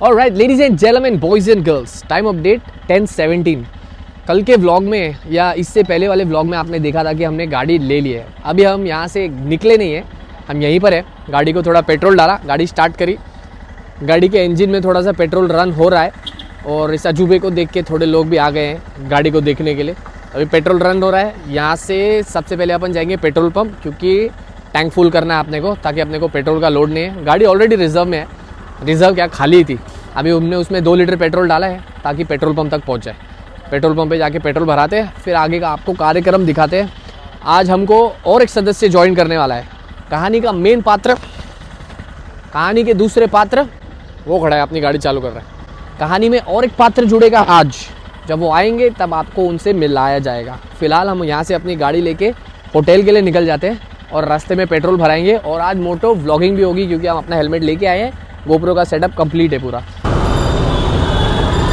Alright ladies and gentleman, boys and girls, time update 10:17। कल के vlog में या इससे पहले वाले व्लॉग में आपने देखा था कि हमने गाड़ी ले ली है। अभी हम यहाँ से निकले नहीं हैं, हम यहीं पर है। गाड़ी को थोड़ा पेट्रोल डाला, गाड़ी स्टार्ट करी, गाड़ी के इंजन में थोड़ा सा पेट्रोल रन हो रहा है और इस अजूबे को देख के थोड़े लोग भी आ गए हैं गाड़ी को देखने के लिए। अभी पेट्रोल रन हो रहा है। यहाँ से सबसे पहले अपन जाएंगे पेट्रोल पंप, क्योंकि टैंक फुल करना है अपने को, ताकि अपने को पेट्रोल का लोड नहीं है। गाड़ी ऑलरेडी रिजर्व में है, रिजर्व क्या खाली थी, अभी हमने उसमें 2 लीटर पेट्रोल डाला है ताकि पेट्रोल पंप तक पहुँच जाए। पेट्रोल पंप पे जाके पेट्रोल भराते हैं, फिर आगे का आपको कार्यक्रम दिखाते हैं। आज हमको और एक सदस्य ज्वाइन करने वाला है। कहानी का मेन पात्र, कहानी के दूसरे पात्र वो खड़ा है, अपनी गाड़ी चालू कर रहा है। कहानी में और एक पात्र जुड़ेगा आज, जब वो आएंगे तब आपको उनसे मिलाया जाएगा। फिलहाल हम यहाँ से अपनी गाड़ी लेके होटल के लिए निकल जाते हैं और रास्ते में पेट्रोल भराएंगे। और आज मोटो व्लॉगिंग भी होगी, क्योंकि हम अपना हेलमेट लेके आए हैं। गोप्रो का सेटअप कंप्लीट है पूरा।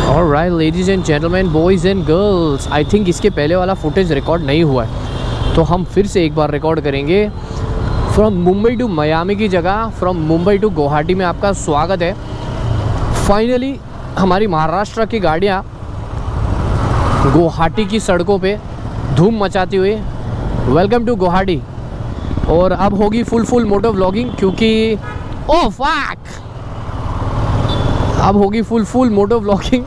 Alright ladies and gentleman, boys and girls, I think इसके पहले वाला फुटेज रिकॉर्ड नहीं हुआ है, तो हम फिर से एक बार रिकॉर्ड करेंगे। फ्रॉम मुंबई टू मियामी की जगह, फ्रॉम मुंबई टू गुवाहाटी में आपका स्वागत है। फाइनली हमारी महाराष्ट्र की गाड़ियाँ गुवाहाटी की सड़कों पे धूम मचाती हुई, वेलकम टू गुवाहाटी। और अब होगी फुल मोटो व्लॉगिंग, क्योंकि ओह फक, अब होगी फुल मोटो व्लॉगिंग।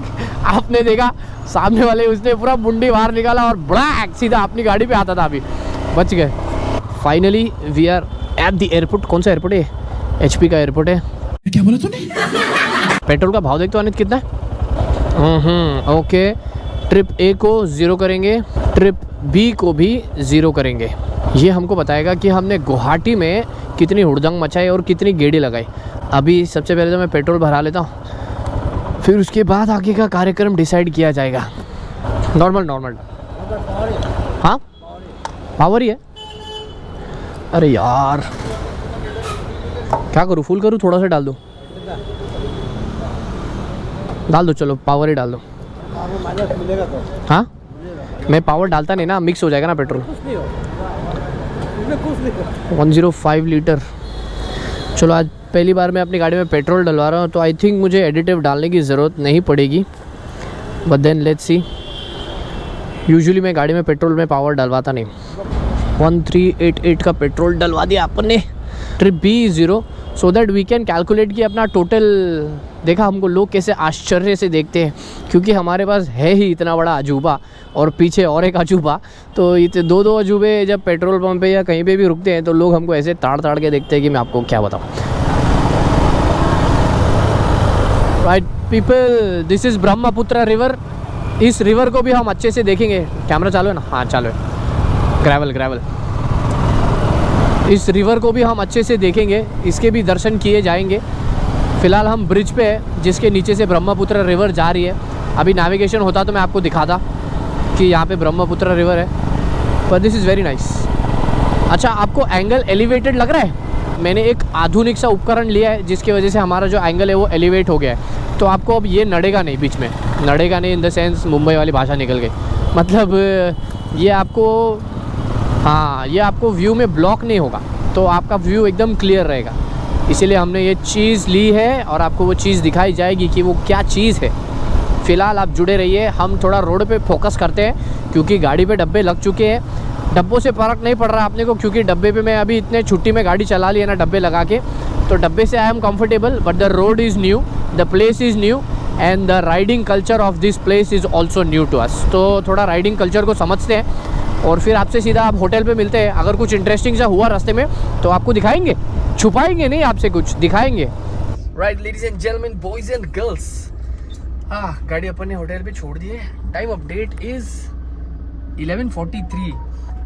आपने देखा सामने वाले उसने पूरा मुंडी बाहर निकाला और ब्लैक सीधा अपनी गाड़ी पे आता था, अभी बच गए। Finally we are at the airport. कौन सा एयरपोर्ट है? HP का एयरपोर्ट है। क्या बोला तूने? पेट्रोल का भाव देख तो अनित कितना है। ओके, ट्रिप A को 0 करेंगे, ट्रिप B को भी 0 करेंगे। ये हमको बताएगा कि हमने गुवाहाटी में कितनी हुड़दंग मचाई और कितनी गेड़ी लगाई। अभी सबसे पहले तो मैं पेट्रोल भरा लेता हूँ, फिर उसके बाद आगे का कार्यक्रम डिसाइड किया जाएगा। नॉर्मल हाँ, पावर ही है। अरे यार क्या करूँ, फुल करूँ, थोड़ा सा डाल दो, चलो पावर ही डाल दो। हाँ, मैं पावर डालता नहीं ना, मिक्स हो जाएगा ना पेट्रोल। 105 लीटर। चलो आज पहली बार मैं अपनी गाड़ी में पेट्रोल डलवा रहा हूँ, तो आई थिंक मुझे एडिटिव डालने की ज़रूरत नहीं पड़ेगी, but then let's see. Usually मैं गाड़ी में पेट्रोल में पावर डलवाता नहीं। 1388 का पेट्रोल डलवा दिया अपने। Trip B 0, so that we can calculate कि अपना टोटल। देखा हमको लोग कैसे आश्चर्य से देखते हैं, क्योंकि हमारे पास है ही इतना बड़ा अजूबा और पीछे और एक अजूबा। तो ये दो अजूबे जब पेट्रोल पंप पे या कहीं पे भी रुकते हैं, तो लोग हमको ऐसे ताड़ के देखते हैं कि मैं आपको क्या बताऊँ। Right people, this is Brahmaputra river. इस रिवर को भी हम अच्छे से देखेंगे। कैमरा चालू है ना? हाँ चालू है। ग्रेवल इस रिवर को भी हम अच्छे से देखेंगे, इसके भी दर्शन किए जाएंगे। फ़िलहाल हम ब्रिज पे है, जिसके नीचे से ब्रह्मपुत्र रिवर जा रही है। अभी नेविगेशन होता तो मैं आपको दिखाता कि यहाँ पे ब्रह्मपुत्र रिवर है, पर दिस इज़ वेरी नाइस। अच्छा, आपको एंगल एलिवेटेड लग रहा है? मैंने एक आधुनिक सा उपकरण लिया है, जिसकी वजह से हमारा जो एंगल है वो एलिवेट हो गया है। तो आपको अब ये नड़ेगा नहीं, बीच में नड़ेगा नहीं, इन द सेंस मुंबई वाली भाषा निकल गई। मतलब ये आपको, हाँ, ये आपको व्यू में ब्लॉक नहीं होगा, तो आपका व्यू एकदम क्लियर रहेगा। इसीलिए हमने ये चीज़ ली है और आपको वो चीज़ दिखाई जाएगी कि वो क्या चीज़ है। फ़िलहाल आप जुड़े रहिए। हम थोड़ा रोड पे फोकस करते हैं, क्योंकि गाड़ी पे डब्बे लग चुके हैं। डब्बों से फ़र्क नहीं पड़ रहा अपने को, क्योंकि डब्बे पे मैं अभी इतने छुट्टी में गाड़ी चला ली है ना डब्बे लगा के, तो डब्बे से I am comfortable. But the road is new, the place is new and the riding culture of this place is also new to us. तो थोड़ा राइडिंग कल्चर को समझते हैं और फिर आपसे सीधा आप होटल पे मिलते हैं। अगर कुछ इंटरेस्टिंग सा हुआ रास्ते में तो आपको दिखाएंगे, छुपाएंगे नहीं, आपसे कुछ दिखाएंगे। Right ladies and gentleman, boys and girls, गाड़ी अपन ने होटल पे छोड़ दी है। Time update is 11:43।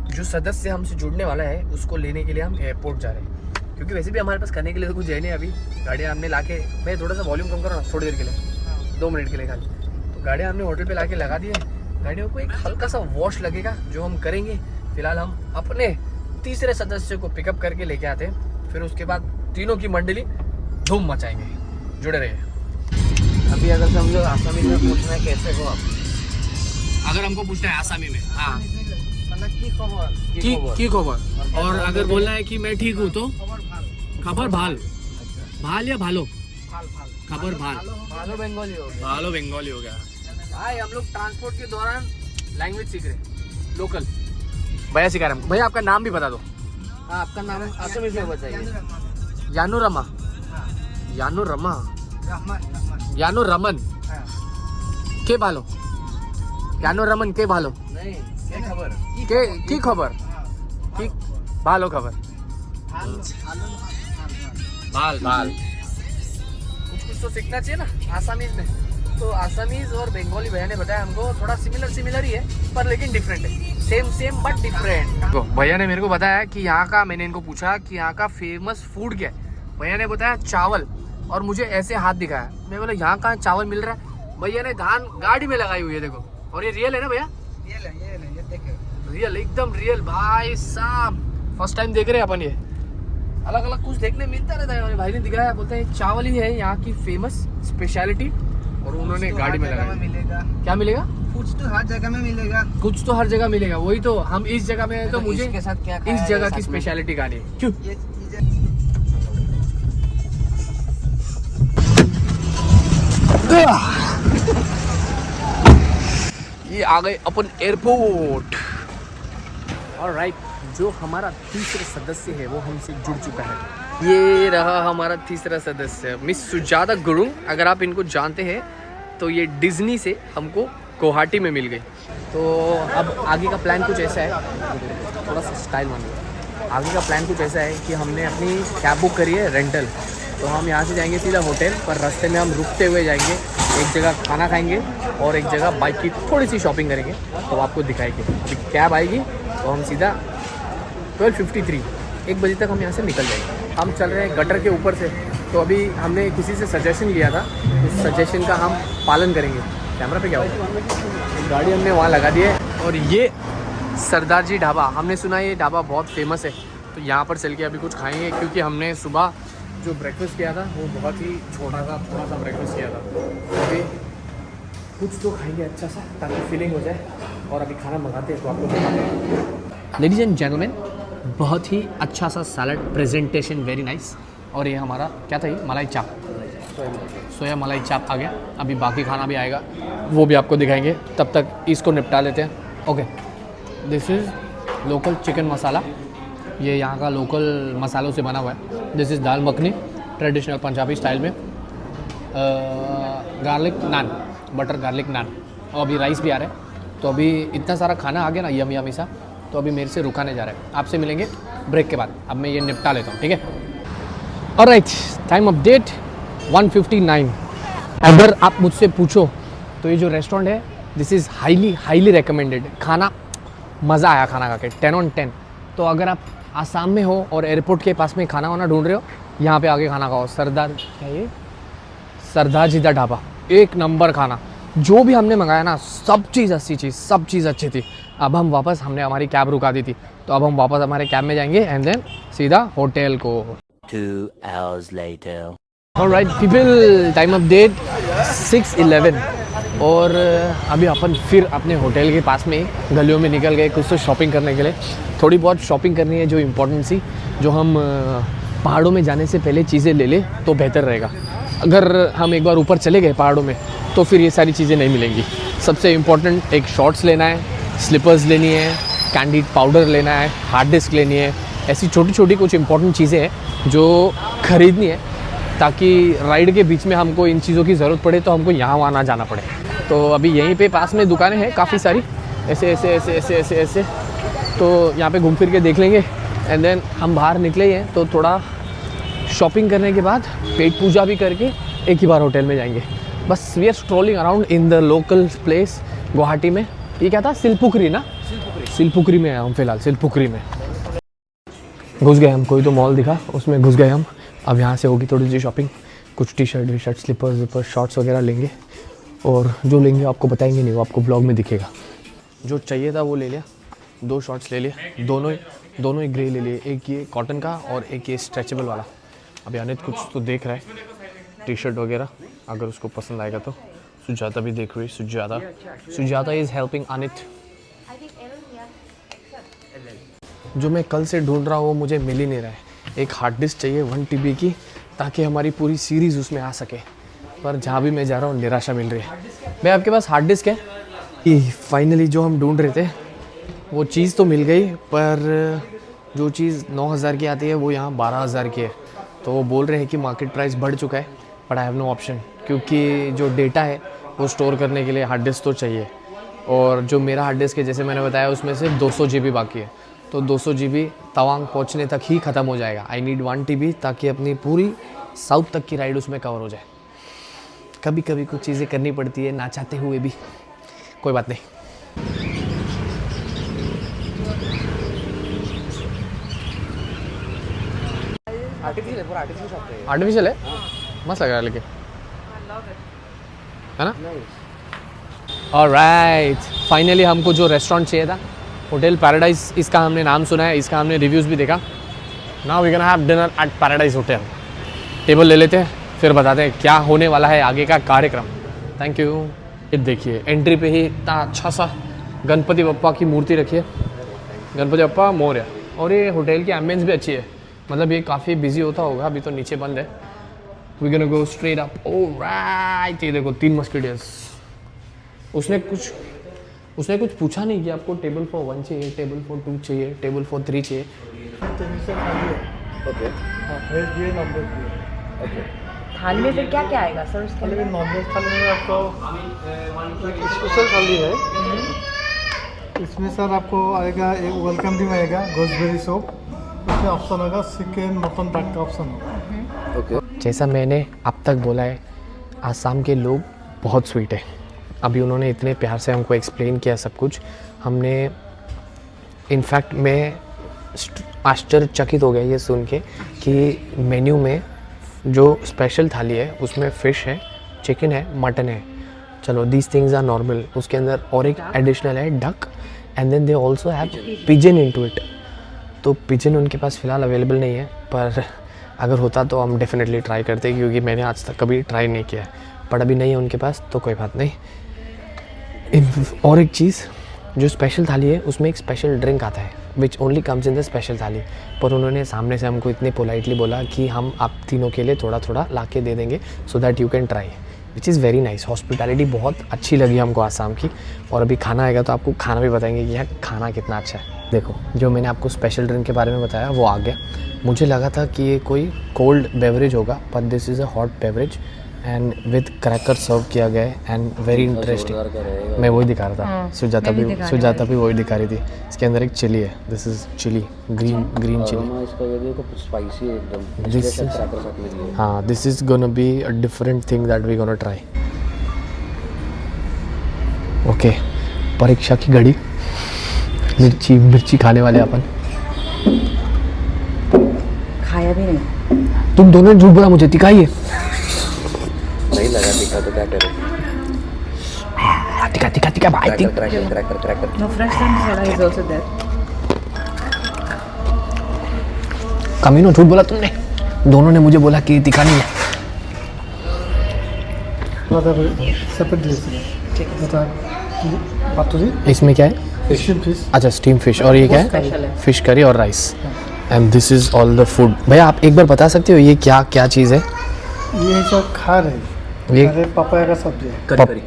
जो सदस्य हमसे जुड़ने वाला है उसको लेने के लिए हम एयरपोर्ट जा रहे हैं, क्योंकि वैसे भी हमारे पास करने के लिए तो कुछ है नहीं अभी। गाड़ियाँ हमने ला के, मैं थोड़ा सा वॉल्यूम कम करो ना थोड़ी देर के लिए, 2 मिनट के लिए खाली। तो गाड़ियाँ हमने होटल पे ला के लगा दी है। गाड़ियों को एक हल्का सा वॉश लगेगा, जो हम करेंगे। फिलहाल हम अपने तीसरे सदस्य को पिकअप करके लेके आते हैं, फिर उसके बाद तीनों की मंडली धूम मचाएंगे। जुड़े रहिए। अभी अगर समझो आसामी में पूछना है कैसे हो आप, अगर हमको पूछना है आसामी में, हाँ की खबर, और अगर बोलना है कि मैं ठीक हूँ तो खबर भाल, भाल या भालो, खबर भाल, भालो बंगाली हो गया। भालो बंगाली हो गया भाई। हम लोग ट्रांसपोर्ट के दौरान लैंग्वेज सीख रहे, लोकल भैया सिखा रहे हैं। भैया आपका नाम भी बता दो। हाँ, आपका नाम असमीज में बताइए। यानो रमा, यानो रमा, रहमान। यानो रमन के भालो, यानो रमन के भालो नहीं, क्या खबर? के की खबर, की भालो खबर, भाल भाल। कुछ कुछ तो सीखना चाहिए ना आसामीज में। तो आसामीज और बंगाली भैया ने बताया हमको थोड़ा सिमिलर ही है, पर लेकिन डिफरेंट है। Same but different. भैया ने मेरे को बताया कि यहाँ का, मैंने इनको पूछा कि यहाँ का फेमस फूड क्या है। भैया ने बताया चावल, और मुझे ऐसे हाथ दिखाया। मैं बोला यहाँ कहाँ चावल मिल रहा है? भैया ने धान गाड़ी में लगाई हुई है, देखो। और ये रियल है ना भैया? ये देखो, रियल, एकदम रियल भाई साहब। फर्स्ट टाइम देख रहे हैं अपन। ये अलग अलग कुछ देखने मिलता रहता है। भाई ने दिखाया, बोलते हैं चावल ही है यहाँ की फेमस स्पेशलिटी। और उन्होंने गाड़ी में लगाया। मिलेगा क्या मिलेगा? कुछ तो हर जगह में मिलेगा। कुछ तो हर जगह मिलेगा। वही तो, हम इस जगह में हैं तो मुझे इसके साथ क्या इस जगह की स्पेशलिटी खानी है। क्यों? ये चीजें ये आ गए अपन एयरपोर्ट। ऑलराइट, जो हमारा तीसरा सदस्य है वो हमसे जुड़ चुका है। ये रहा हमारा तीसरा सदस्य, मिस सुजाता गुरुंग। अगर आप इनको जानते हैं तो ये डिज्नी से हमको गुवाहाटी में मिल गई। तो अब आगे का प्लान कुछ ऐसा है, थोड़ा सा स्टाइल मान लो। आगे का प्लान कुछ ऐसा है कि हमने अपनी कैब बुक करी है रेंटल। तो हम यहाँ से जाएंगे सीधा होटल, पर रास्ते में हम रुकते हुए जाएंगे, एक जगह खाना खाएंगे और एक जगह बाइक की थोड़ी सी शॉपिंग करेंगे। तो आपको दिखाएंगे। अभी कैब आएगी तो हम सीधा 12:53 1 बजे तक हम यहाँ से निकल जाएंगे। हम चल रहे हैं गटर के ऊपर से। तो अभी हमने किसी से सजेशन लिया था, उस सजेशन का हम पालन करेंगे। कैमरा पे क्या होगा? गाड़ी हमने वहाँ लगा दी है। और ये सरदार जी ढाबा, हमने सुना है ये ढाबा बहुत फेमस है। तो यहाँ पर चल के अभी कुछ खाएंगे, क्योंकि हमने सुबह जो ब्रेकफास्ट किया था वो बहुत ही छोटा सा, थोड़ा सा ब्रेकफास्ट किया था। अभी कुछ तो खाएंगे अच्छा सा, ताकि फीलिंग हो जाए। और अभी खाना मंगाते हैं तो आपको बताते हैं। लेडीज एंड जेंटलमैन, बहुत ही अच्छा सा सैलड, प्रेजेंटेशन वेरी नाइस। और ये हमारा क्या था, ये मलाई चाप, सोया मलाई चाप आ गया। अभी बाकी खाना भी आएगा, वो भी आपको दिखाएंगे। तब तक इसको निपटा लेते हैं। Okay, this is local chicken masala. ये यहाँ का लोकल मसालों से बना हुआ है। This is dal makhani, traditional Punjabi style में। Garlic naan, butter garlic naan. और अभी राइस भी आ रहा है। तो अभी इतना सारा खाना आ गया ना, यमी सा। तो अभी मेरे से रुका नहीं जा रहा है। आपसे मिलेंगे ब्रेक के बाद। अब मैं ये निपटा लेता हूँ, ठीक है? Alright, time update 1:59। अगर आप मुझसे पूछो तो ये जो रेस्टोरेंट है, दिस इज़ हाईली रिकमेंडेड। खाना मज़ा आया खाना खा के, 10 on 10। तो अगर आप आसाम में हो और एयरपोर्ट के पास में खाना वाना ढूंढ रहे हो, यहाँ पे आके खाना खाओ। सरदार जी दा ढाबा, एक नंबर खाना। जो भी हमने मंगाया ना, सब चीज़ अच्छी थी। अब हम वापस, हमने हमारी कैब रुका दी थी, तो अब हम वापस हमारे कैब में जाएंगे एंड देन सीधा होटल को। 2 hours later. Alright people, time update 6:11। और अभी अपन फिर अपने होटल के पास में गलियों में निकल गए कुछ तो शॉपिंग करने के लिए। थोड़ी बहुत शॉपिंग करनी है जो इम्पोर्टेंट सी, जो हम पहाड़ों में जाने से पहले चीज़ें ले ले तो बेहतर रहेगा। अगर हम एक बार ऊपर चले गए पहाड़ों में तो फिर ये सारी चीज़ें नहीं मिलेंगी। सबसे इम्पोर्टेंट एक शॉर्ट्स लेना है, स्लीपर्स लेनी है, कैंडिड पाउडर लेना है, हार्ड डिस्क लेनी है। ऐसी छोटी छोटी कुछ इंपॉर्टेंट चीज़ें हैं जो ख़रीदनी है, ताकि राइड के बीच में हमको इन चीज़ों की ज़रूरत पड़े तो हमको यहाँ वहाँ ना जाना पड़े। तो अभी यहीं पे पास में दुकानें हैं काफ़ी सारी, ऐसे। तो यहाँ पे घूम फिर के देख लेंगे एंड देन हम बाहर निकले हैं। तो थोड़ा शॉपिंग करने के बाद पेट पूजा भी करके एक ही बार होटल में जाएंगे। बस we are strolling around in the local place Guwahati में। ये क्या था, सिलपुकरी ना? सिलपुकरी में है हम फिलहाल, सिलपुकरी में घुस गए हम। कोई तो मॉल दिखा, उसमें घुस गए हम। अब यहाँ से होगी थोड़ी सी शॉपिंग, कुछ टी शर्ट, स्लीपर्स, शॉर्ट्स वगैरह लेंगे। और जो लेंगे आपको बताएंगे नहीं, वो आपको ब्लॉग में दिखेगा। जो चाहिए था वो ले लिया, 2 शॉर्ट्स ले लिए, दोनों ही ग्रे ले लिए। एक ये कॉटन का और एक ये स्ट्रेचेबल वाला। अभी अनित कुछ तो देख रहा है, टी शर्ट वगैरह, अगर उसको पसंद आएगा तो। सुजाता भी देख रही है, सुजाता इज़ हेल्पिंग अनित। जो मैं कल से ढूंढ रहा हूँ वो मुझे मिल ही नहीं रहा है। एक हार्ड डिस्क चाहिए 1 TB की, ताकि हमारी पूरी सीरीज़ उसमें आ सके। पर जहाँ भी मैं जा रहा हूँ निराशा मिल रही है। भाई आपके पास हार्ड डिस्क है? फाइनली जो हम ढूंढ रहे थे वो चीज़ तो मिल गई, पर जो चीज़ 9,000 की आती है वो यहाँ 12,000 की है। तो वो बोल रहे हैं कि मार्केट प्राइस बढ़ चुका है, but I have no option, क्योंकि जो डेटा है वो स्टोर करने के लिए हार्ड डिस्क तो चाहिए। और जो मेरा हार्ड डिस्क है जैसे मैंने बताया उसमें से 200 GB बाकी है, तो 200 GB तवांग पहुँचने तक ही ख़त्म हो जाएगा। आई नीड 1 TB ताकि अपनी पूरी साउथ तक की राइड उसमें कवर हो जाए। कभी कभी कुछ चीज़ें करनी पड़ती है ना चाहते हुए भी, कोई बात नहीं। आर्टिफिशियल है, पूरा आर्टिफिशियल शॉप है। आर्टिफिशियल है, मस्त लग रहा है लेकिन, है ना? ऑलराइट, फाइनली हमको जो रेस्टोरेंट चाहिए था, होटल पैराडाइज, इसका हमने नाम सुना है, इसका हमने रिव्यूज़ भी देखा। Now we can have dinner at Paradise hotel. Table ले लेते हैं, फिर बताते हैं क्या होने वाला है आगे का कार्यक्रम। Thank you. ये देखिए एंट्री पे ही इतना अच्छा सा गणपति बप्पा की मूर्ति रखी है, गणपति बप्पा मोरया। और ये होटल की एम्बियंस भी अच्छी है, मतलब ये काफ़ी बिजी होता होगा, अभी तो नीचे बंद है। We can go straight up. Alright, ये देखो 3 मस्किटियर्स। उसने कुछ पूछा नहीं कि आपको टेबल फॉर 1 चाहिए, टेबल फॉर 2 चाहिए, टेबल फॉर 3 चाहिए। ओके वेज भी है, नॉन वेज भी है। ओके थाली में फिर क्या क्या आएगा सर उसके थाली में अंदर? नॉन वेज थाली में आपको एक स्पेशल थाली है। इसमें सर आपको आएगा एक वेलकम ड्रिंक आएगा, गोसबेरी सूप। उसमें ऑप्शन होगा चिकन मटन टाइप का ऑप्शन होगा। ओके जैसा मैंने अब तक बोला है, आसाम के लोग बहुत स्वीट है। अभी उन्होंने इतने प्यार से हमको एक्सप्लेन किया सब कुछ। हमने इनफैक्ट मैं आश्चर्यचकित हो गया ये सुन के कि मेन्यू में जो स्पेशल थाली है उसमें फ़िश है, चिकन है, मटन है। चलो दीज थिंग्स आर नॉर्मल। उसके अंदर और एक एडिशनल है duck, and then they also have pigeon into it. तो पिजन उनके पास फ़िलहाल अवेलेबल नहीं है, पर अगर होता तो हम डेफिनेटली ट्राई करते, क्योंकि मैंने आज तक कभी ट्राई नहीं किया है। पर अभी नहीं है उनके पास, तो कोई बात नहीं। और एक चीज़, जो स्पेशल थाली है उसमें एक स्पेशल ड्रिंक आता है which only comes in the special थाली। पर उन्होंने सामने से हमको इतने पोलाइटली बोला कि हम आप तीनों के लिए थोड़ा थोड़ा ला के दे देंगे, so that you can try, which is very nice. Hospitality बहुत अच्छी लगी हमको आसाम की। और अभी खाना आएगा तो आपको खाना भी बताएंगे कि यहाँ खाना कितना अच्छा है। देखो, जो मैंने आपको स्पेशल ड्रिंक के बारे में बताया वो आ गया। मुझे लगा था कि ये कोई कोल्ड बेवरेज होगा, पर this is a hot beverage and with cracker serve किया गया है एंड वेरी इंटरेस्टिंग। मैं वही दिखा रहा था, सुजाता भी वही दिखा रही थी। इसके अंदर एक चिली है, this is chilli, green chilli. इसका ये देखो स्पाइसी है एकदम। This इसके is- क्रैकर साथ में दिए हैं। हाँ, this is gonna be a different thing that we gonna try. Okay, परीक्षा की घड़ी, मिर्ची खाने वाले अपन। खाया भी नहीं। तुम दोनों ने झूठ बोला मुझे, दिखाइए। नहीं लगा दिखा तो क्या करें। दिखा भाई, cracker No fresh soda is also there. कमीनो झूठ बोला तुमने। दोनों ने मुझे बोला कि दिखा नहीं है। सेपरेट डिश बता पातुरी इसमें क्या है? Asian fish. अच्छा, स्टीम फिश। और ये क्या है? स्पेशल है। फिश करी और rice. And this is all the food. भैया आप एक बार बता सकते हो ये क्या चीज़ है? ये सब खा रहे ये अरे पपाया का सब्जी है।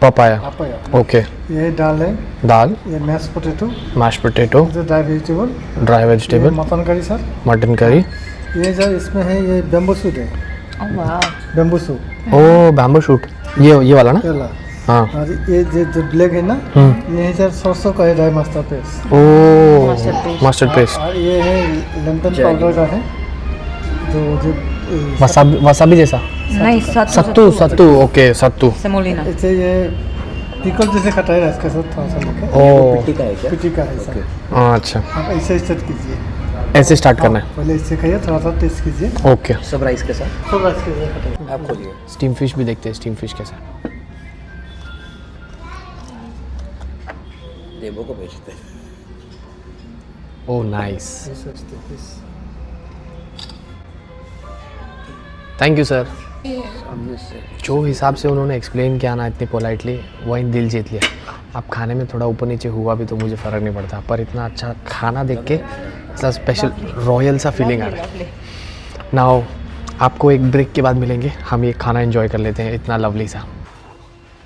पपाया। पपाया। ओके, ये दाल है, दाल, ये मैश पोटैटो, मैश पोटैटो, ये ड्राई वेजिटेबल, ड्राई ये vegetable, mutton curry sir. Mutton curry. ये जो इसमें है ये बेम्बू सूट है, Oh wow. बेम्बू सूट ओ बैम्बू शूट, ये वाला ना? केला। हाँ। और ये जो ब्लैक है ना, ये सर सरसों का है, ड्राई मस्टर्ड पेस्ट। ओ Mustard paste. Mustard paste. और ये है लंदन पाउडर का है, जो वसाबी जैसा। नहीं, सत्तू। ओके, सत्तू। सेमोलिना। इसे ये पिकल जैसे कटाई है इसके साथ थोड़ा सा लेके। ओ टिक्का है क्या? पिटी का है सर। अच्छा, आप ऐसे स्टार्ट कीजिए। ऐसे स्टार्ट करना है। पहले इससे खाइए, थोड़ा सा टेस्ट कीजिए। ओके, सब राइस के साथ तो बस कीजिए कटाई। आप खोलिए। स्टीम फिश भी देखते हैं, स्टीम फिश कैसा। देवो को भेजते हैं। ओ नाइस, ऐसे स्टेप इस। Thank you sir. सामने से जो हिसाब से उन्होंने एक्सप्लेन किया ना इतनी पोलाइटली, वही दिल जीत लिया। अब खाने में थोड़ा ऊपर नीचे हुआ भी तो मुझे फ़र्क नहीं पड़ता, पर इतना अच्छा खाना देख के ऐसा स्पेशल रॉयल सा फीलिंग आ रहा है। नाउ आपको एक ब्रेक के बाद मिलेंगे, हम ये खाना एंजॉय कर लेते हैं। इतना लवली सा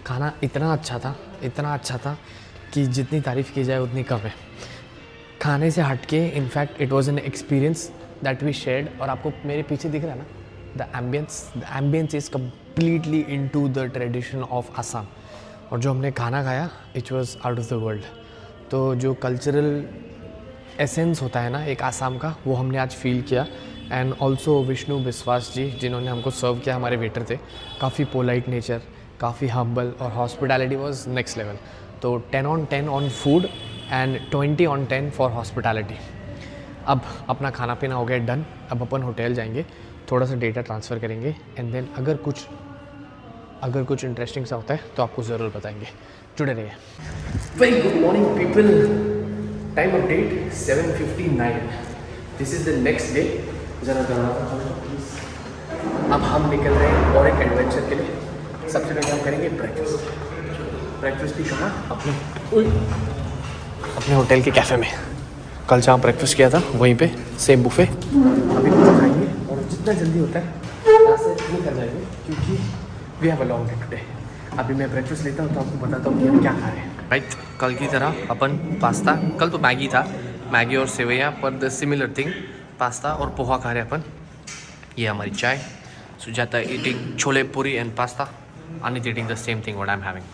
खाना, इतना अच्छा था कि जितनी तारीफ़ की जाए उतनी कम है। खाने से हट के in fact it was an experience that we shared. और आपको मेरे पीछे दिख रहा है ना, the ambience is completely into the tradition of Assam. और जो हमने खाना खाया it was out of the world. तो जो कल्चरल एसेंस होता है ना एक आसाम का, वो हमने आज फील किया। एंड ऑल्सो विष्णु बिस्वास जी जिन्होंने हमको सर्व किया, हमारे वेटर थे, काफ़ी पोलाइट नेचर, काफ़ी हम्बल, और हॉस्पिटैलिटी वाज नेक्स्ट लेवल। तो 10 on 10 on food and 20 on 10 for hospitality. अब अपना खाना पीना हो गया डन। अब अपन होटल जाएंगे, थोड़ा सा डेटा ट्रांसफ़र करेंगे एंड देन अगर कुछ इंटरेस्टिंग सा होता है तो आपको ज़रूर बताएंगे। जुड़े रहिए। Very good morning people, time update 7:59। This is the next day. ज़रा प्लीज़। अब हम निकल रहे हैं और एक एडवेंचर के लिए। सबसे पहले हम करेंगे ब्रेकफास्ट भी कहाँ, अपने होटल के कैफ़े में। कल जहाँ ब्रेकफास्ट किया था वहीं पे सेम बुफे। अभी कुछ खाएंगे और जितना जल्दी होता है यहाँ से निकल जाएंगे, क्योंकि we have a long day today. अभी मैं ब्रेकफास्ट लेता हूँ तो आपको बताता हूँ कि हम क्या खा रहे हैं। राइट, कल की तरह अपन पास्ता, कल तो मैगी था, मैगी और सेवैयाँ, पर द सिमिलर थिंग, पास्ता और पोहा खा रहे हैं अपन। ये हमारी चाय। सुजाता ईटिंग छोले पूरी and pasta, Anit eating the same thing what I am having.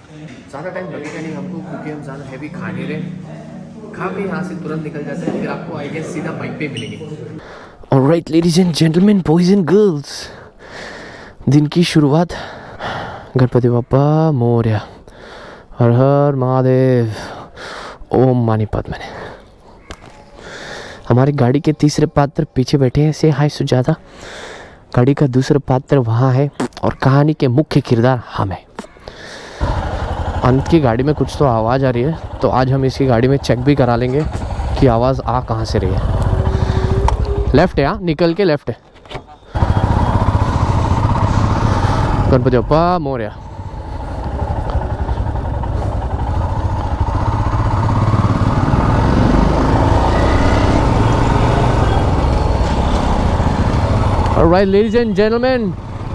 ज़्यादा टाइम लगेगा नहीं हमको, क्योंकि हम ज़्यादा हैवी खा नहीं रहे। खा के यहाँ से तुरंत निकल जाते हैं, फिर आपको आई गेस सीधा बाइक पे मिलेंगे। Alright ladies and gentleman, boys and girls, दिन की शुरुआत गणपति बप्पा मोरया, हर हर महादेव, ओम मानी पद्मने। हमारी गाड़ी के तीसरे पात्र पीछे बैठे हैं, से हाय सुजाता। गाड़ी का दूसरा पात्र वहाँ है और कहानी के मुख्य किरदार हम हैं। अंत की गाड़ी में कुछ तो आवाज़ आ रही है, तो आज हम इसकी गाड़ी में चेक भी करा लेंगे कि आवाज़ आ कहाँ से रही है। लेफ्ट है, हाँ निकल के लेफ्ट है। Ganpati Bappa Morya. Alright, ladies and gentlemen,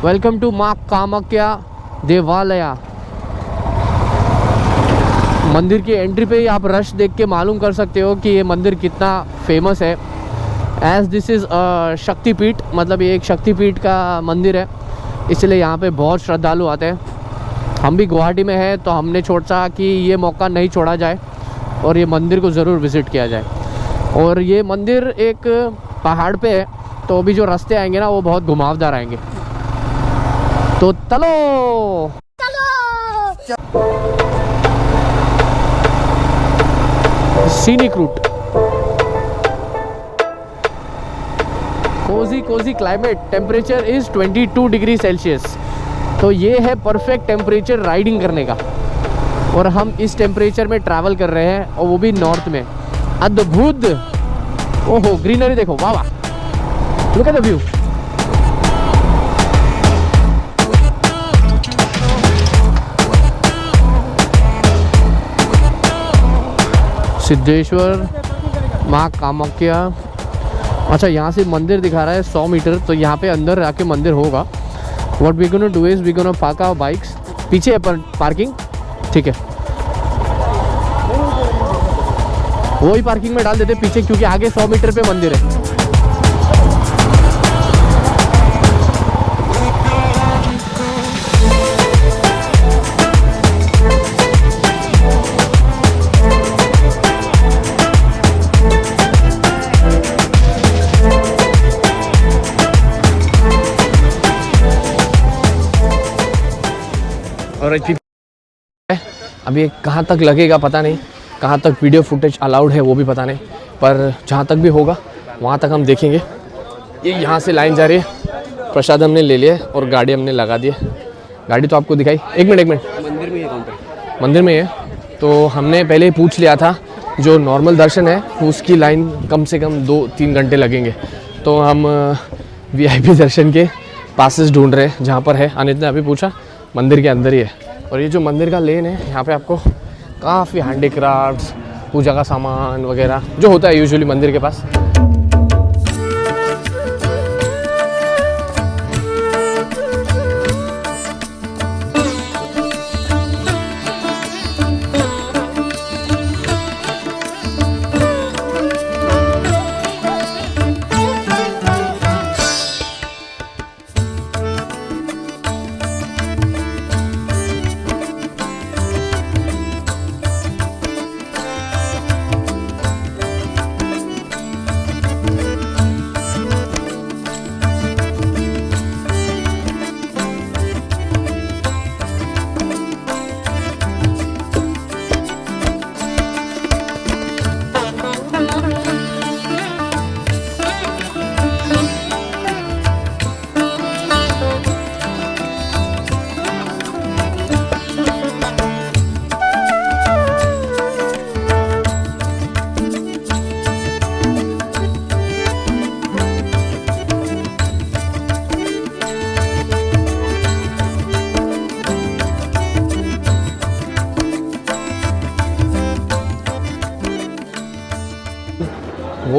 welcome to माँ कामाख्या देवालया। मंदिर की एंट्री पे ही आप रश देख के मालूम कर सकते हो कि ये मंदिर कितना फेमस है। एज दिस इज़ शक्तिपीठ, मतलब ये एक शक्तिपीठ का मंदिर है, इसलिए यहाँ पे बहुत श्रद्धालु आते हैं। हम भी गुवाहाटी में हैं तो हमने सोचा कि ये मौका नहीं छोड़ा जाए और ये मंदिर को ज़रूर विज़िट किया जाए। और ये मंदिर एक पहाड़ पे है, तो अभी जो रास्ते आएंगे ना वो बहुत घुमावदार आएंगे। तो चलो scenic route. Cozy climate, temperature is 22 degree Celsius. तो ये है परफेक्ट टेम्परेचर राइडिंग करने का, और हम इस टेम्परेचर में ट्रैवल कर रहे हैं, और वो भी नॉर्थ में। अद्भुत। ओहो ग्रीनरी देखो, वाह वाह, look at the view. Siddheshwar माँ कामाख्या। अच्छा, यहाँ से मंदिर दिखा रहा है 100 मीटर, तो यहाँ पे अंदर आके मंदिर होगा। What we gonna do is we gonna park our bikes. पीछे है पार्किंग, ठीक है, वही पार्किंग में डाल देते पीछे, क्योंकि आगे 100 मीटर पे मंदिर है। और अभी कहाँ तक लगेगा पता नहीं, कहाँ तक वीडियो फुटेज अलाउड है वो भी पता नहीं, पर जहाँ तक भी होगा वहाँ तक हम देखेंगे। ये यहाँ से लाइन जा रही है, प्रसाद हमने ले लिया और गाड़ी हमने लगा दी है। गाड़ी तो आपको दिखाई, एक मिनट मंदिर में ही काउंटर, मंदिर में है। तो हमने पहले ही पूछ लिया था, जो नॉर्मल दर्शन है उसकी लाइन कम से कम 2-3 घंटे लगेंगे। तो हम VIP दर्शन के पासेस ढूंढ रहे हैं, जहाँ पर है। अनित ने अभी पूछा, मंदिर के अंदर ही है। और ये जो मंदिर का लेन है, यहाँ पे आपको काफ़ी हैंडीक्राफ्ट्स, पूजा का सामान वगैरह जो होता है यूजुअली मंदिर के पास।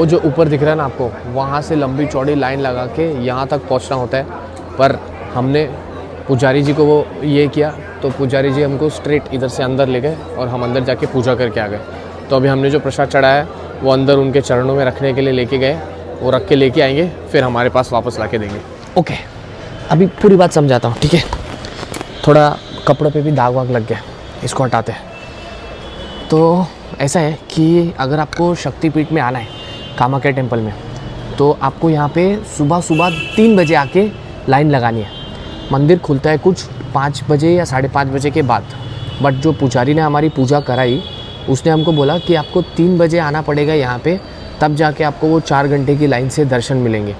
वो जो ऊपर दिख रहा है ना आपको, वहाँ से लंबी चौड़ी लाइन लगा के यहाँ तक पहुँचना होता है। पर हमने पुजारी जी को वो ये किया तो पुजारी जी हमको स्ट्रेट इधर से अंदर ले गए और हम अंदर जाके पूजा करके आ गए। तो अभी हमने जो प्रसाद चढ़ाया है वो अंदर उनके चरणों में रखने के लिए लेके गए, वो रख के लेके आएंगे, फिर हमारे पास वापस ला के देंगे। ओके, अभी पूरी बात समझाता हूँ, ठीक है। थोड़ा कपड़ों पे भी दाग वाग लग गया, इसको हटाते हैं। तो ऐसा है कि अगर आपको शक्तिपीठ में आना है कामाख्या टेम्पल में, तो आपको यहाँ पे सुबह 3 बजे आके लाइन लगानी है। मंदिर खुलता है कुछ 5 बजे या 5:30 बजे के बाद। बट जो पुजारी ने हमारी पूजा कराई उसने हमको बोला कि आपको 3 बजे आना पड़ेगा यहाँ पे, तब जाके आपको वो 4 घंटे की लाइन से दर्शन मिलेंगे।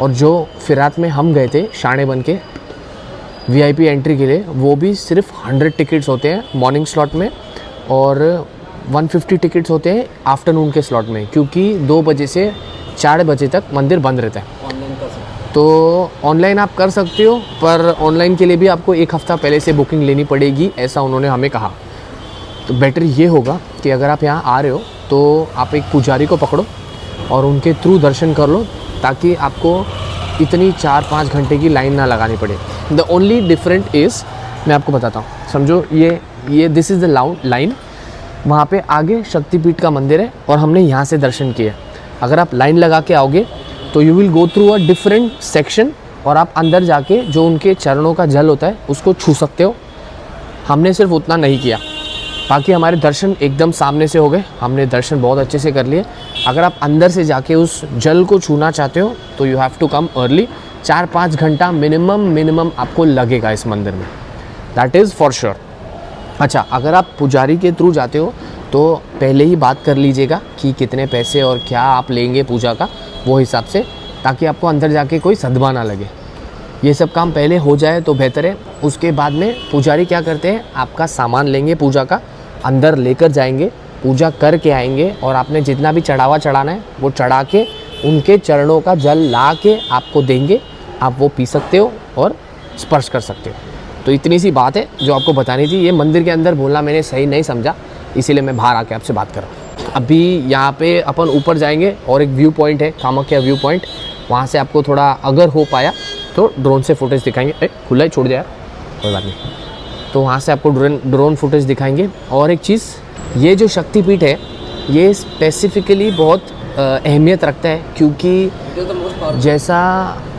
और जो फिरात में हम गए थे शाणे बन के VIP एंट्री के लिए, वो भी सिर्फ 100 टिकट्स होते हैं मॉर्निंग स्लॉट में और 150 टिकट्स होते हैं आफ्टरनून के स्लॉट में, क्योंकि 2 बजे से 4 बजे तक मंदिर बंद रहता है। तो ऑनलाइन आप कर सकते हो, पर ऑनलाइन के लिए भी आपको 1 हफ़्ता पहले से बुकिंग लेनी पड़ेगी, ऐसा उन्होंने हमें कहा। तो बेटर ये होगा कि अगर आप यहाँ आ रहे हो तो आप एक पुजारी को पकड़ो और उनके थ्रू दर्शन कर लो, ताकि आपको इतनी 4-5 घंटे की लाइन ना लगानी पड़े। द ओनली डिफरेंट इज़, मैं आपको बताता हूँ, समझो ये दिस इज़ द लाइन, वहाँ पे आगे शक्तिपीठ का मंदिर है और हमने यहाँ से दर्शन किया। अगर आप लाइन लगा के आओगे तो you will go through a different section और आप अंदर जाके जो उनके चरणों का जल होता है उसको छू सकते हो। हमने सिर्फ उतना नहीं किया, बाकी हमारे दर्शन एकदम सामने से हो गए, हमने दर्शन बहुत अच्छे से कर लिए। अगर आप अंदर से जाके उस जल को छूना चाहते हो तो you have to come early. 4-5 घंटा मिनिमम आपको लगेगा इस मंदिर में, दैट इज़ फॉर श्योर। अच्छा, अगर आप पुजारी के थ्रू जाते हो तो पहले ही बात कर लीजिएगा कि कितने पैसे और क्या आप लेंगे पूजा का, वो हिसाब से, ताकि आपको अंदर जाके कोई सदमा ना लगे। ये सब काम पहले हो जाए तो बेहतर है। उसके बाद में पुजारी क्या करते हैं, आपका सामान लेंगे पूजा का, अंदर लेकर जाएंगे, पूजा करके आएंगे और आपने जितना भी चढ़ावा चढ़ाना है वो चढ़ा के उनके चरणों का जल ला के आपको देंगे। आप वो पी सकते हो और स्पर्श कर सकते हो। तो इतनी सी बात है जो आपको बतानी थी। ये मंदिर के अंदर बोलना मैंने सही नहीं समझा, इसीलिए मैं बाहर आके आपसे बात कर रहा हूँ। अभी यहाँ पे अपन ऊपर जाएंगे और एक व्यू पॉइंट है, कामाख्या व्यू पॉइंट, वहाँ से आपको थोड़ा अगर हो पाया तो ड्रोन से फुटेज दिखाएंगे। खुला ही छोड़ दिया यार, कोई बात नहीं। तो वहाँ से आपको ड्रोन फुटेज दिखाएंगे। और एक चीज़, ये जो शक्तिपीठ है ये स्पेसिफिकली बहुत अहमियत रखता है, क्योंकि जैसा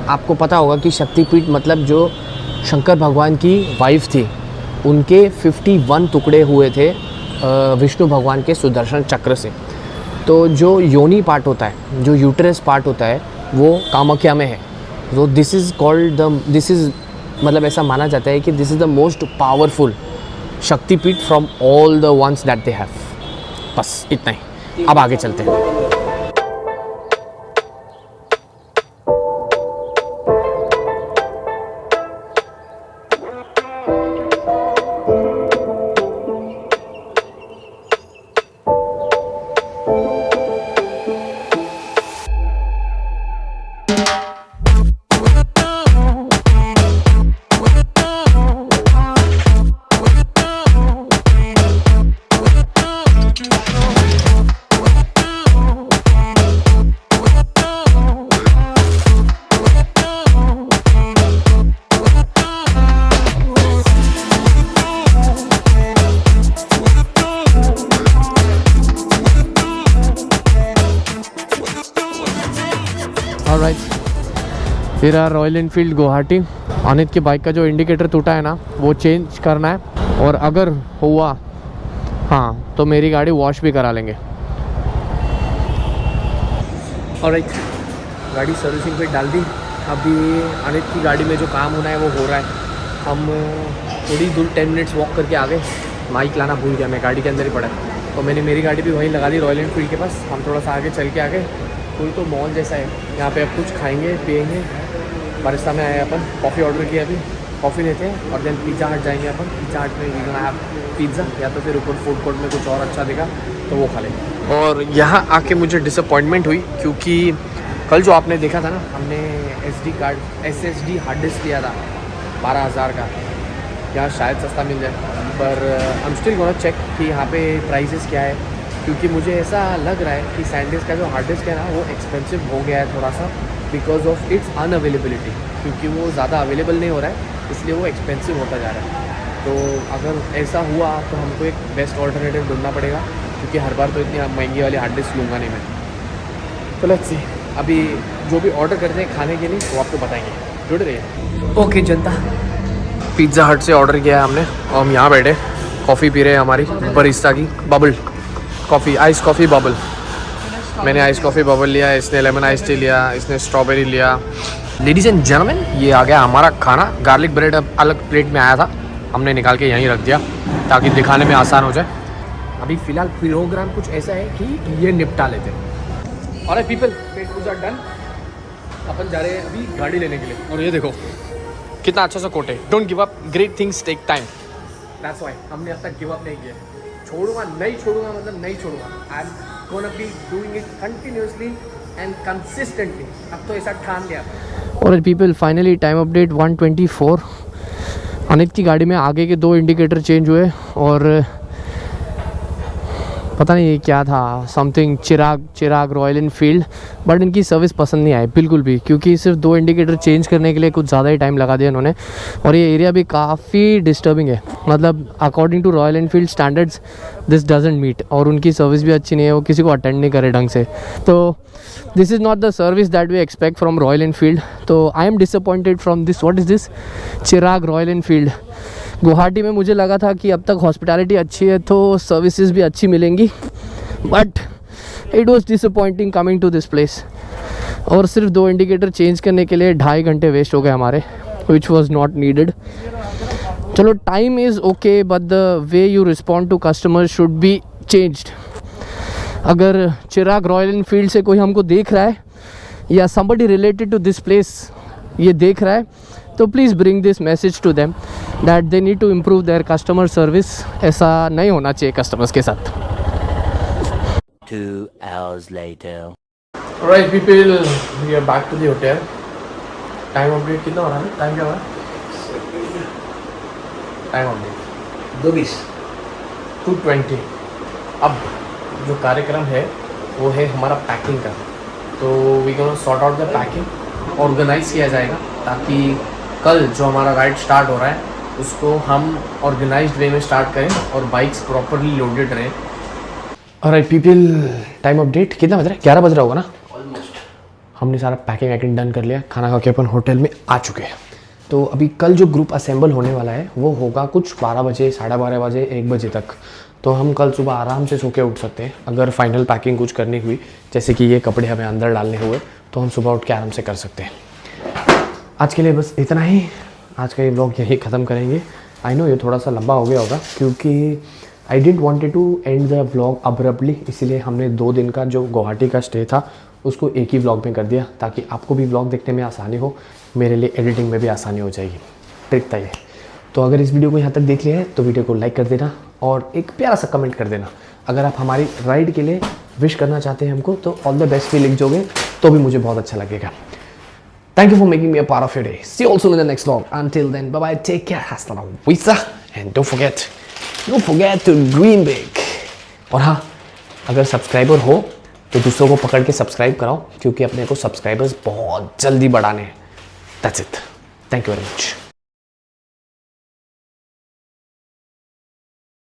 आपको पता होगा कि शक्तिपीठ मतलब जो शंकर भगवान की वाइफ थी, उनके 51 टुकड़े हुए थे विष्णु भगवान के सुदर्शन चक्र से। तो जो योनि पार्ट होता है, जो यूटरस पार्ट होता है, वो कामाख्या में है। तो दिस इज़ मतलब ऐसा माना जाता है कि this is the most powerful Shaktipeeth from all the ones that they have. बस इतना ही, अब आगे चलते हैं। फिर रॉयल इनफील्ड गुवाहाटी। अनित की बाइक का जो इंडिकेटर टूटा है ना, वो चेंज करना है, और अगर हुआ हाँ तो मेरी गाड़ी वॉश भी करा लेंगे। ऑलराइट, गाड़ी सर्विसिंग पे डाल दी। अभी अनित की गाड़ी में जो काम होना है वो हो रहा है। हम थोड़ी दूर 10 मिनट्स वॉक करके आ गए। माइक लाना भूल गया मैं, गाड़ी के अंदर ही पड़ा है। तो मैंने मेरी गाड़ी भी वहीं लगा दी रॉयल इनफील्ड के पास। हम थोड़ा सा आगे चल के आ गए। कोई तो मॉल जैसा है, यहाँ पे अब कुछ खाएंगे पिएंगे। बारिस्ता में आए अपन, कॉफ़ी ऑर्डर किया, अभी कॉफ़ी लेते हैं और देन पिज़्ज़ा हट जाएंगे अपन। पिज़्ज़ा हट में वी गोना हैव पिज़्ज़ा, या तो फिर ऊपर फूड कोर्ट में कुछ और अच्छा दिखा तो वो खा लेंगे। और यहाँ आके मुझे डिसअपॉइंटमेंट हुई, क्योंकि कल जो आपने देखा था ना, हमने SSD हार्ड डिस्क लिया था 12,000 का। यहाँ शायद सस्ता मिल जाए, पर I am still gonna check कि यहाँ पे प्राइसेस क्या है, क्योंकि मुझे ऐसा लग रहा है कि सैनडिस्क का जो हार्ड डिस्क है ना वो एक्सपेंसिव हो गया है थोड़ा सा बिकॉज ऑफ इट्स अनअवेलेबिलिटी, क्योंकि वो ज़्यादा अवेलेबल नहीं हो रहा है इसलिए वो एक्सपेंसिव होता जा रहा है। तो अगर ऐसा हुआ तो हमको एक बेस्ट ऑल्टरनेटिव ढूंढना पड़ेगा, क्योंकि हर बार तो इतनी महंगी वाली हार्ड डिस्क लूँगा नहीं मैं। तो लेट्स सी, अभी जो भी ऑर्डर करते हैं खाने के लिए वो आपको बताएंगे, जुड़ रहिए। ओके जनता, पिज़्ज़ा हट से ऑर्डर किया है हमने और हम यहाँ बैठे कॉफ़ी पी रहे हैं हमारी बरिस्ता की bubble coffee, ice coffee bubble. मैंने आइस कॉफ़ी बबल लिया, इसने लेमन आइस टी लिया, इसने स्ट्रॉबेरी लिया। लेडीज़ एंड जेंटलमैन, ये आ गया हमारा खाना। गार्लिक ब्रेड अब अलग प्लेट में आया था, हमने निकाल के यहीं रख दिया ताकि दिखाने में आसान हो जाए। अभी फ़िलहाल प्रोग्राम कुछ ऐसा है कि ये निपटा लेते हैं। और पीपल, पेट पूजा डन, अपन जा रहे हैं अभी गाड़ी लेने के लिए। और ये देखो कितना अच्छा सा कोट है, don't give up, great things take time. That's why हमने अब तक गिव अप नहीं किया। छोड़ूंगा नहीं छोड़ूंगा मतलब नहीं छोड़ूंगा। I am gonna be doing it continuously and consistently. अब तो ऐसा ठान लिया। और people finally time update 1:24। Anit की गाड़ी में आगे के 2 इंडिकेटर चेंज हुए और पता नहीं ये क्या था, something Chirag Royal Enfield, but इनकी सर्विस पसंद नहीं आई बिल्कुल भी, क्योंकि सिर्फ 2 इंडिकेटर चेंज करने के लिए कुछ ज़्यादा ही टाइम लगा दिया इन्होंने। और ये एरिया भी काफ़ी डिस्टर्बिंग है, मतलब according to Royal Enfield standards this doesn't meet. और उनकी सर्विस भी अच्छी नहीं है, वो किसी को अटेंड नहीं करे ढंग से। तो this is not the service that we expect from Royal Enfield. तो I am disappointed from this. What is this? Chirag Royal Enfield. Guwahati में मुझे लगा था कि अब तक हॉस्पिटैलिटी अच्छी है तो सर्विसेज भी अच्छी मिलेंगी, but it was disappointing coming to this place. और सिर्फ 2 इंडिकेटर चेंज करने के लिए 2.5 घंटे वेस्ट हो गए हमारे, विच वॉज नॉट नीडेड। चलो, time is okay but the way you respond to customer should be changed. अगर चिराग रॉयल एनफील्ड से कोई हमको देख रहा है या somebody related to this place ये देख रहा है, तो please bring this message to them that they need to improve their customer service. ऐसा नहीं होना चाहिए कस्टमर्स के साथ। 2 hours later. Alright people, we are back to the hotel. Time update कितना हो रहा है? टाइम क्या हो रहा है? Time update 2:20 2:20। अब जो कार्यक्रम है वो है हमारा पैकिंग का। तो we gonna sort out the packing, organise किया जाएगा ताकि कल जो हमारा राइड स्टार्ट हो रहा है उसको हम ऑर्गेनाइज्ड वे में स्टार्ट करें और बाइक्स प्रॉपरली लोडेड रहें। ऑलराइट पीपल, टाइम अपडेट कितना बज रहा है? 11 बज रहा होगा ना ऑलमोस्ट। हमने सारा पैकिंग वैकिंग डन कर लिया, खाना खा के अपन होटल में आ चुके हैं। तो अभी कल जो ग्रुप असेंबल होने वाला है वो होगा कुछ 12 बजे, 12:30 बजे, 1 बजे तक। तो हम कल सुबह आराम से सो के उठ सकते हैं। अगर फाइनल पैकिंग कुछ करनी हुई, जैसे कि ये कपड़े हमें अंदर डालने हुए, तो हम सुबह उठ के आराम से कर सकते हैं। आज के लिए बस इतना ही। आज का ये व्लॉग यही ख़त्म करेंगे। आई नो ये थोड़ा सा लंबा हो गया होगा क्योंकि I didn't wanted to end the vlog abruptly, इसीलिए हमने 2 दिन का जो गुवाहाटी का स्टे था उसको एक ही व्लॉग में कर दिया ताकि आपको भी व्लॉग देखने में आसानी हो, मेरे लिए एडिटिंग में भी आसानी हो जाएगी। ट्रिक था ये। तो अगर इस वीडियो को यहाँ तक देख लिया है तो वीडियो को लाइक कर देना और एक प्यारा सा कमेंट कर देना। अगर आप हमारी राइड के लिए विश करना चाहते हैं हमको तो ऑल द बेस्ट भी लिख दोगे तो भी मुझे बहुत अच्छा लगेगा। Thank you for making me a part of your day. See you all soon in the next vlog. Until then, bye bye, take care, hasta la vista, and don't forget to dream big. और हाँ, अगर subscriber हो तो दूसरों को पकड़ के subscribe कराओ क्योंकि अपने को सब्सक्राइबर्स बहुत जल्दी बढ़ाने हैं। That's it. Thank you very much.